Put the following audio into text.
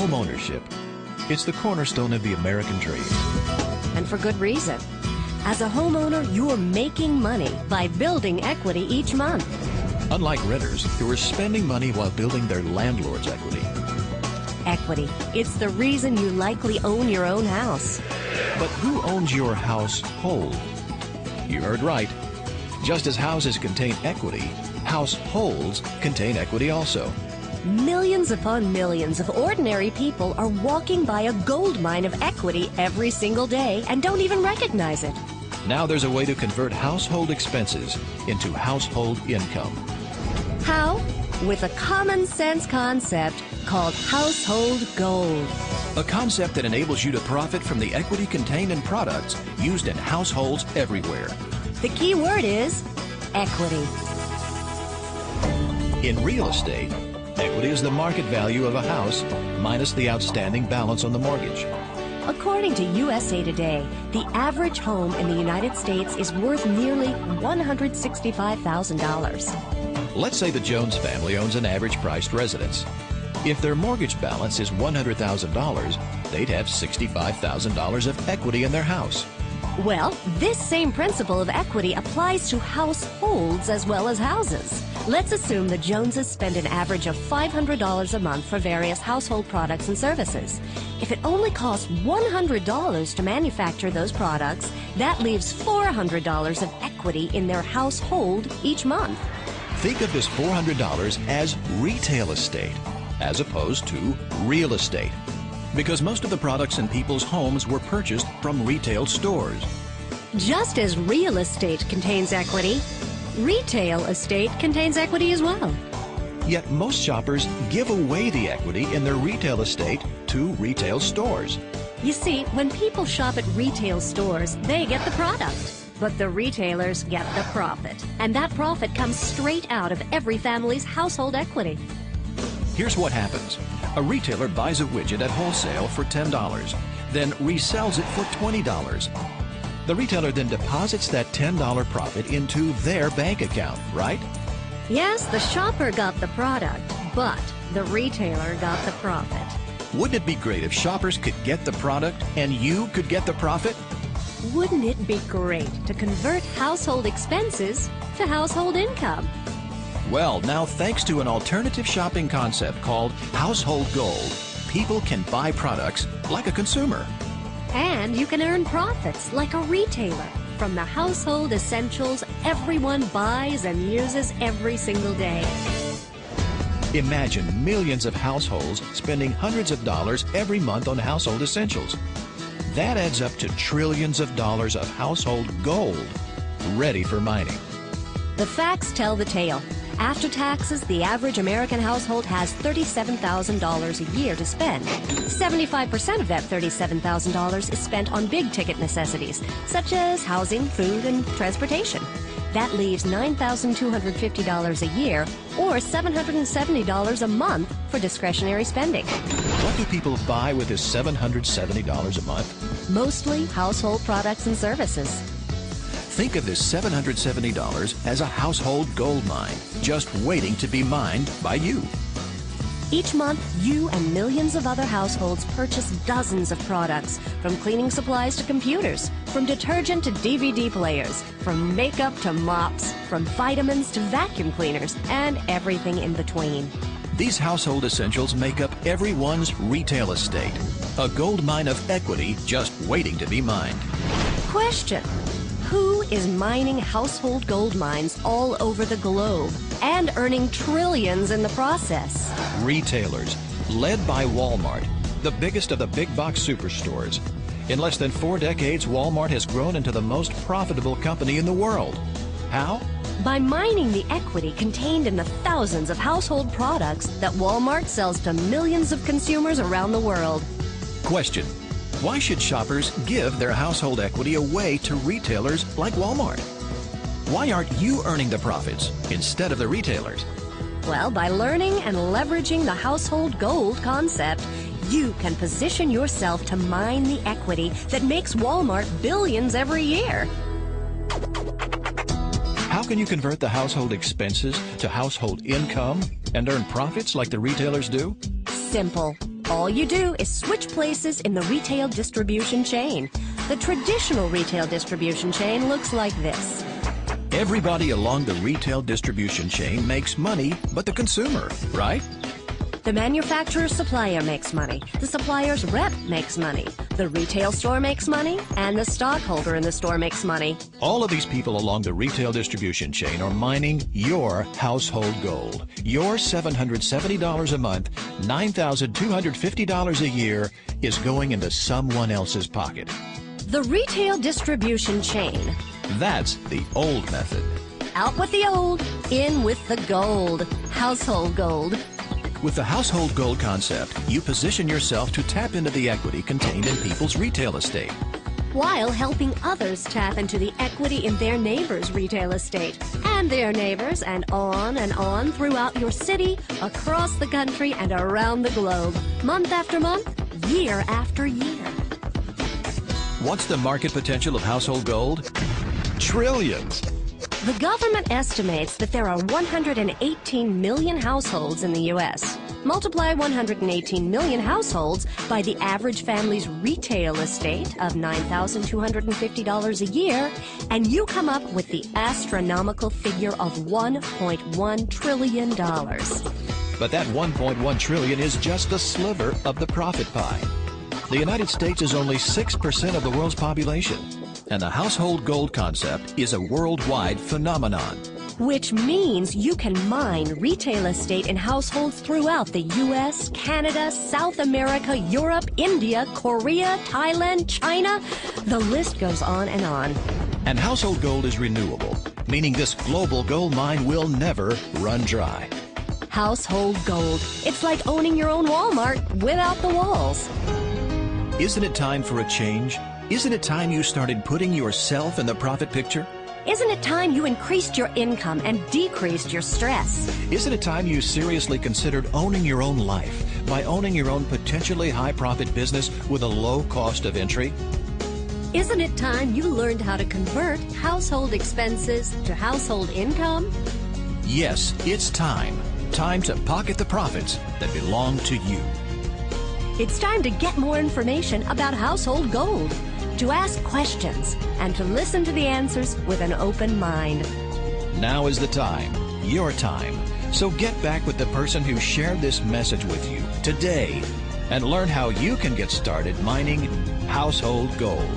home ownership. It's the cornerstone of the American dream. And for good reason. As a homeowner, you're making money by building equity each month. Unlike renters who are spending money while building their landlord's equity. Equity. It's the reason you likely own your own house. But who owns your household? You heard right. Just as houses contain equity, households contain equity also. Millions upon millions of ordinary people are walking by a gold mine of equity every single day and don't even recognize it. Now there's a way to convert household expenses into household income. How? With a common sense concept called household gold. A concept that enables you to profit from the equity contained in products used in households everywhere. The key word is equity. In real estate, equity is the market value of a house minus the outstanding balance on the mortgage. According to USA Today, the average home in the United States is worth nearly $165,000. Let's say the Jones family owns an average priced residence. If their mortgage balance is $100,000, they'd have $65,000 of equity in their house. Well, this same principle of equity applies to households as well as houses. Let's assume the Joneses spend an average of $500 a month for various household products and services. If it only costs $100 to manufacture those products, that leaves $400 of equity in their household each month. Think of this $400 as retail estate, as opposed to real estate, because most of the products in people's homes were purchased from retail stores. Just as real estate contains equity, retail estate contains equity as well. Yet most shoppers give away the equity in their retail estate to retail stores. You see, when people shop at retail stores, they get the product. But the retailers get the profit. And that profit comes straight out of every family's household equity. Here's what happens. A retailer buys a widget at wholesale for $10, then resells it for $20. The retailer then deposits that $10 profit into their bank account, right? Yes, the shopper got the product, but the retailer got the profit. Wouldn't it be great if shoppers could get the product and you could get the profit? Wouldn't it be great to convert household expenses to household income? Well, now thanks to an alternative shopping concept called Household Gold, people can buy products like a consumer. And you can earn profits like a retailer from the household essentials everyone buys and uses every single day. Imagine millions of households spending hundreds of dollars every month on household essentials. That adds up to trillions of dollars of household gold ready for mining. The facts tell the tale. After taxes, the average American household has $37,000 a year to spend. 75% of that $37,000 is spent on big-ticket necessities, such as housing, food, and transportation. That leaves $9,250 a year, or $770 a month for discretionary spending. What do people buy with this $770 a month? Mostly household products and services. Think of this $770 as a household gold mine, just waiting to be mined by you. Each month, you and millions of other households purchase dozens of products, from cleaning supplies to computers, from detergent to DVD players, from makeup to mops, from vitamins to vacuum cleaners, and everything in between. These household essentials make up everyone's retail estate, a gold mine of equity just waiting to be mined. Question: who is mining household gold mines all over the globe and earning trillions in the process? Retailers, led by Walmart, the biggest of the big box superstores. In less than 4 decades, Walmart has grown into the most profitable company in the world. How? By mining the equity contained in the thousands of household products that Walmart sells to millions of consumers around the world. Question: why should shoppers give their household equity away to retailers like Walmart? Why aren't you earning the profits instead of the retailers? Well, by learning and leveraging the household gold concept, you can position yourself to mine the equity that makes Walmart billions every year. How can you convert the household expenses to household income and earn profits like the retailers do? Simple. All you do is switch places in the retail distribution chain. The traditional retail distribution chain looks like this. Everybody along the retail distribution chain makes money but the consumer, right? The manufacturer's supplier makes money, the supplier's rep makes money, the retail store makes money, and the stockholder in the store makes money. All of these people along the retail distribution chain are mining your household gold. Your $770 a month, $9,250 a year is going into someone else's pocket. The retail distribution chain. That's the old method. Out with the old, in with the gold. Household gold. With the household gold concept, you position yourself to tap into the equity contained in people's retail estate, while helping others tap into the equity in their neighbors' retail estate, and their neighbors, and on throughout your city, across the country, and around the globe, month after month, year after year. What's the market potential of household gold? Trillions! The government estimates that there are 118 million households in the U.S. Multiply 118 million households by the average family's retail estate of $9,250 a year, and you come up with the astronomical figure of $1.1 trillion. But that $1.1 trillion is just a sliver of the profit pie. The United States is only 6% of the world's population, and the household gold concept is a worldwide phenomenon. Which means you can mine retail estate in households throughout the U.S., Canada, South America, Europe, India, Korea, Thailand, China. The list goes on and on. And household gold is renewable, meaning this global gold mine will never run dry. Household gold. It's like owning your own Walmart without the walls. Isn't it time for a change? Isn't it time you started putting yourself in the profit picture? Isn't it time you increased your income and decreased your stress? Isn't it time you seriously considered owning your own life by owning your own potentially high-profit business with a low cost of entry? Isn't it time you learned how to convert household expenses to household income? Yes, it's time. Time to pocket the profits that belong to you. It's time to get more information about household gold, to ask questions, and to listen to the answers with an open mind. Now is the time, your time. So get back with the person who shared this message with you today and learn how you can get started mining household gold.